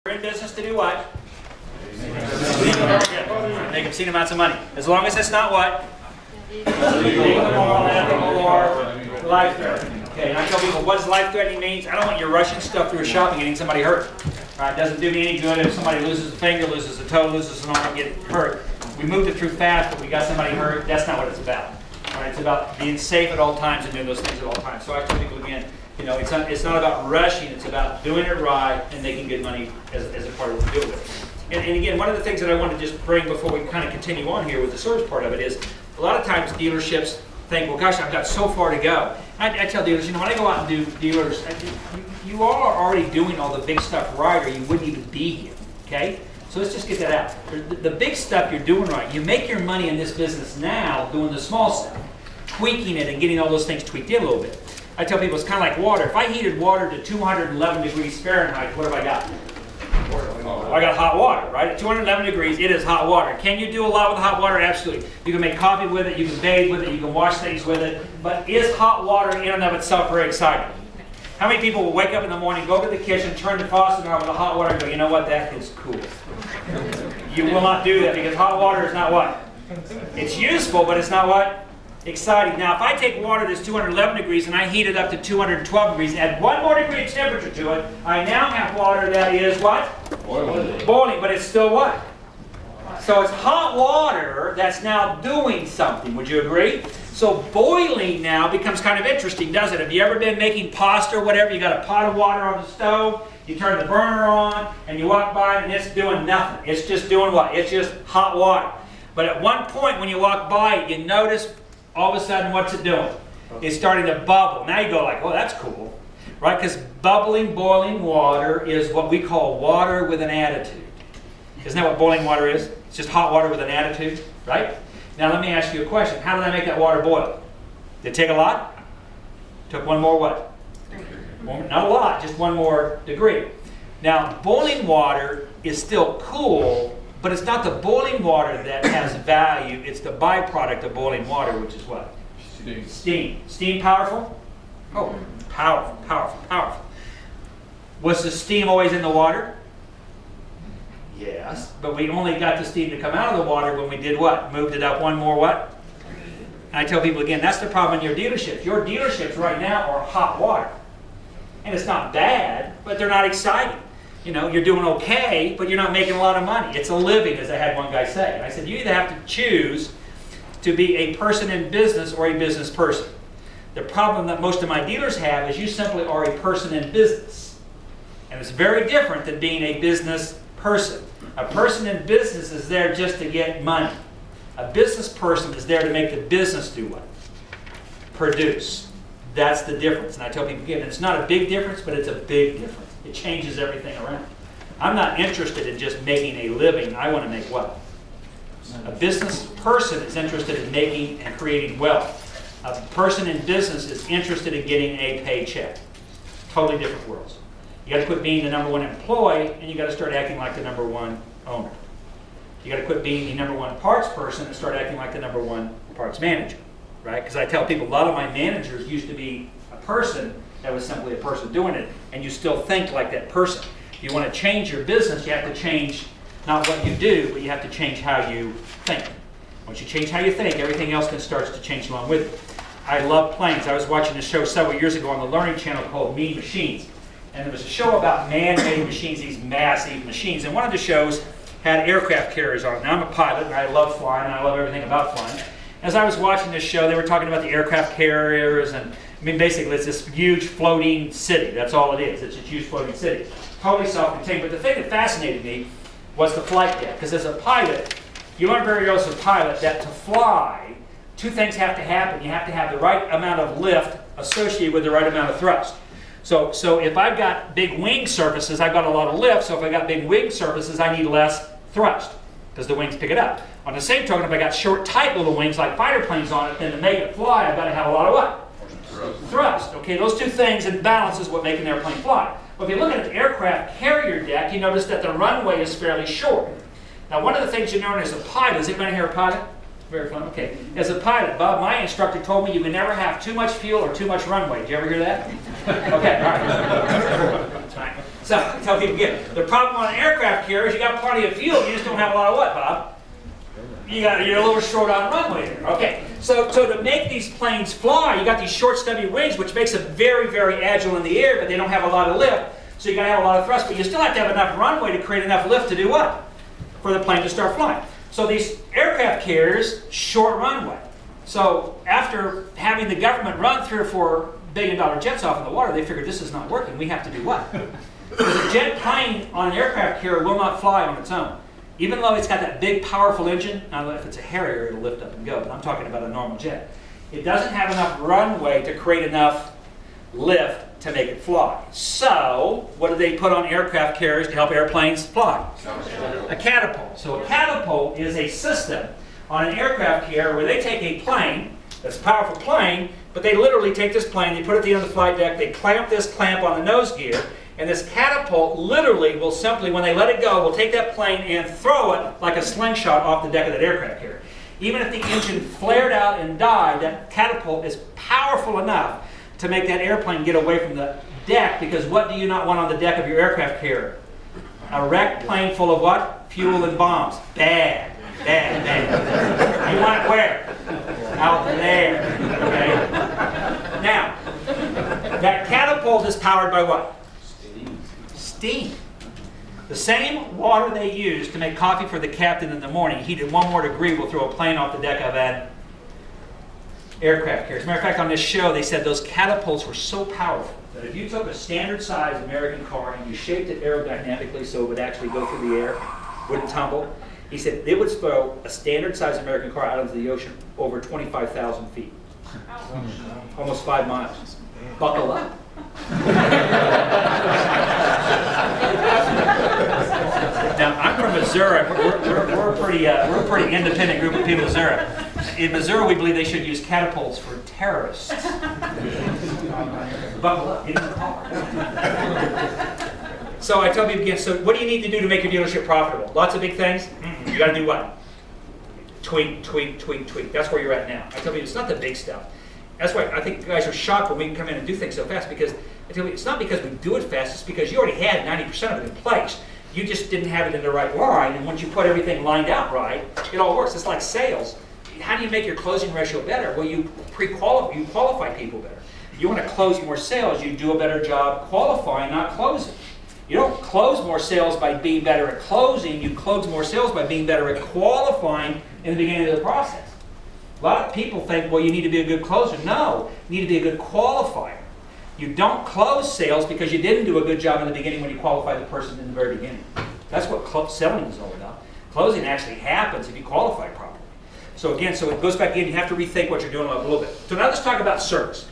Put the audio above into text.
We're in business to do what? Make obscene amounts of money. As long as it's not what? Legal, immoral, unethical, or life-threatening. Okay, and I tell people, what does life-threatening means? I don't want you rushing stuff through a shop and getting somebody hurt. Right? It doesn't do me any good if somebody loses a finger, loses a toe, loses an arm, get hurt. We moved it through fast, but we got somebody hurt. That's not what it's about. Right? It's about being safe at all times and doing those things at all times. So I tell people again, you know, it's not about rushing. It's about doing it right and making good money as a part of what we do with it. And again, one of the things that I want to just bring before we kind of continue on here with the service part of it is a lot of times dealerships think, well, gosh, I've got so far to go. I tell dealers, you know, when I go out and do dealers, you are already doing all the big stuff right or you wouldn't even be here, okay? So let's just get that out. The big stuff you're doing right, you make your money in this business now doing the small stuff, tweaking it and getting all those things tweaked in a little bit. I tell people it's kind of like water. If I heated water to 211 degrees Fahrenheit, what have I got? I got hot water, right? At 211 degrees, it is hot water. Can you do a lot with hot water? Absolutely. You can make coffee with it, you can bathe with it, you can wash things with it. But is hot water in and of itself very exciting? How many people will wake up in the morning, go to the kitchen, turn the faucet on with the hot water and go, you know what, that is cool. You will not do that because hot water is not what? It's useful, but it's not what? Exciting. Now, if I take water that's 211 degrees and I heat it up to 212 degrees, add 1 more degree of temperature to it, I now have water that is what? Boiling, but it's still what? So it's hot water that's now doing something. Would you agree? So boiling now becomes kind of interesting, doesn't it? Have you ever been making pasta or whatever? You got a pot of water on the stove, you turn the burner on, and you walk by and it's doing nothing. It's just doing what? It's just hot water. But at one point when you walk by it, you notice all of a sudden, what's it doing? It's starting to bubble. Now you go like, oh, that's cool. Right? Because bubbling, boiling water is what we call water with an attitude. Isn't that what boiling water is? It's just hot water with an attitude, right? Now let me ask you a question. How did I make that water boil? Did it take a lot? Took one more what? Not a lot, just 1 more degree. Now, boiling water is still cool, but it's not the boiling water that has value. It's the byproduct of boiling water, which is what? Steam. Steam powerful? Oh, powerful, powerful, powerful. Was the steam always in the water? Yes, but we only got the steam to come out of the water when we did what? Moved it up 1 more what? And I tell people again, that's the problem in your dealerships. Your dealerships right now are hot water. And it's not bad, but they're not exciting. You know, you're doing okay, but you're not making a lot of money. It's a living, as I had one guy say. And I said, you either have to choose to be a person in business or a business person. The problem that most of my dealers have is you simply are a person in business. And it's very different than being a business person. A person in business is there just to get money. A business person is there to make the business do what? Produce. That's the difference. And I tell people again, it's not a big difference, but it's a big difference. It changes everything around. I'm not interested in just making a living. I want to make wealth. A business person is interested in making and creating wealth. A person in business is interested in getting a paycheck. Totally different worlds. You got to quit being the #1 employee and you got to start acting like the #1 owner. You got to quit being the #1 parts person and start acting like the #1 parts manager. Right? Because I tell people a lot of my managers used to be a person that was simply a person doing it, and you still think like that person. If you want to change your business, you have to change not what you do, but you have to change how you think. Once you change how you think, everything else then starts to change along with it. I love planes. I was watching a show several years ago on the Learning Channel called Mean Machines. And there was a show about man-made machines, these massive machines. And one of the shows had aircraft carriers on it. Now I'm a pilot, and I love flying, and I love everything about flying. As I was watching this show, they were talking about the aircraft carriers, and I mean, basically, it's this huge floating city. That's all it is. It's a huge floating city. Totally self-contained. But the thing that fascinated me was the flight deck. Because as a pilot, you learn very early as a pilot that to fly, 2 things have to happen. You have to have the right amount of lift associated with the right amount of thrust. So if I've got big wing surfaces, I've got a lot of lift. So if I've got big wing surfaces, I need less thrust because the wings pick it up. On the same token, if I got short, tight little wings like fighter planes on it, then to make it fly, I've got to have a lot of what? Thrust. Okay, those 2 things in balance is what make an airplane fly. Well, if you look at the aircraft carrier deck, you notice that the runway is fairly short. Now, one of the things you learn as a pilot, is anybody here a pilot? Very fun. Okay. As a pilot, Bob, my instructor told me you can never have too much fuel or too much runway. Did you ever hear that? Okay, all right. That's fine. So I tell people again, the problem on an aircraft carrier is you got plenty of fuel, you just don't have a lot of what, Bob? You're a little short on runway there. Okay, so to make these planes fly, you got these short stubby wings, which makes them very, very agile in the air, but they don't have a lot of lift, so you got to have a lot of thrust, but you still have to have enough runway to create enough lift to do what? For the plane to start flying. So these aircraft carriers, short runway. So after having the government run $3 or $4 billion jets off in the water, they figured this is not working. We have to do what? Because a jet plane on an aircraft carrier will not fly on its own. Even though it's got that big, powerful engine, now if it's a Harrier, it'll lift up and go, but I'm talking about a normal jet. It doesn't have enough runway to create enough lift to make it fly. So, what do they put on aircraft carriers to help airplanes fly? A catapult. So a catapult is a system on an aircraft carrier where they take a plane, that's a powerful plane, but they literally take this plane, they put it at the end of the flight deck, they clamp this clamp on the nose gear, and this catapult literally will simply, when they let it go, will take that plane and throw it like a slingshot off the deck of that aircraft carrier. Even if the engine flared out and died, that catapult is powerful enough to make that airplane get away from the deck, because what do you not want on the deck of your aircraft carrier? A wrecked plane full of what? Fuel and bombs. Bad, bad, bad. You want it where? Out there. Okay? Now, that catapult is powered by what? Steam. The same water they use to make coffee for the captain in the morning, heated 1 more degree, will throw a plane off the deck of an aircraft carrier. As a matter of fact, on this show, they said those catapults were so powerful that if you took a standard size American car and you shaped it aerodynamically so it would actually go through the air, wouldn't tumble, he said it would throw a standard size American car out into the ocean over 25,000 feet. Almost 5 miles. Buckle up. Now, I'm from Missouri. We're a pretty independent group of people in Missouri. In Missouri, we believe they should use catapults for terrorists. Buckle up, get in the car. So I tell people again, so what do you need to do to make your dealership profitable? Lots of big things? You got to do what? Tweak, tweak, tweak, tweak. That's where you're at now. I tell people, it's not the big stuff. That's why I think you guys are shocked when we can come in and do things so fast, because I tell you, it's not because we do it fast, it's because you already had 90% of it in place. You just didn't have it in the right line, and once you put everything lined out right, it all works. It's like sales. How do you make your closing ratio better? Well, you qualify people better. You want to close more sales, you do a better job qualifying, not closing. You don't close more sales by being better at closing, you close more sales by being better at qualifying in the beginning of the process. A lot of people think, well, you need to be a good closer. No, you need to be a good qualifier. You don't close sales because you didn't do a good job in the beginning when you qualify the person in the very beginning. That's what selling is all about. Closing actually happens if you qualify properly. So again, so it goes back in, you have to rethink what you're doing a little bit. So now let's talk about service.